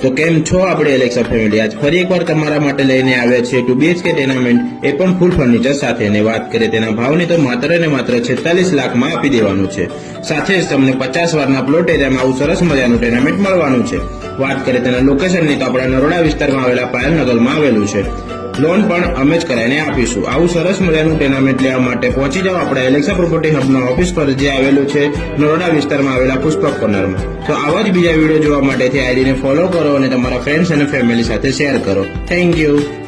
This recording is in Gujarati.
તો કેમ છો આપણે એલેક્સા ફેમિલી? આજ ફરી એકવાર તમારા માટે લઈને આવ્યા છે 2 BHK ટેનામેન્ટ, એ પણ ફૂલ ફર્નિચર સાથે. અને વાત કરીએ તેના ભાવની તો માત્ર ને માત્ર 46 લાખમાં આપી દેવાનું છે. સાથે જ તમને 50 વારના પ્લોટ એરિયામાં આવું સરસ મજાનું ટેનામેન્ટ મળવાનું છે. વાત કરીએ તેના લોકેશનની તો આપણા નરોડા વિસ્તારમાં આવેલા પાયલનગરમાં આવેલું છે. લોન પણ અમે જ કરાવીને આપીશું. આવું સરસ મજાનું ટેનામેન્ટ લેવા માટે પહોંચી જાઓ આપણા એલેક્સા પ્રોપર્ટી હબના ઓફિસ પર, જે આવેલું છે નરોડા વિસ્તારમાં આવેલા પુષ્પક કોર્નરમાં. તો આવા જ બીજા વિડીયો જોવા માટે આઈડીને ફોલો કરો અને તમારા ફ્રેન્ડ્સ અને ફેમિલી સાથે શેર કરો. Thank you.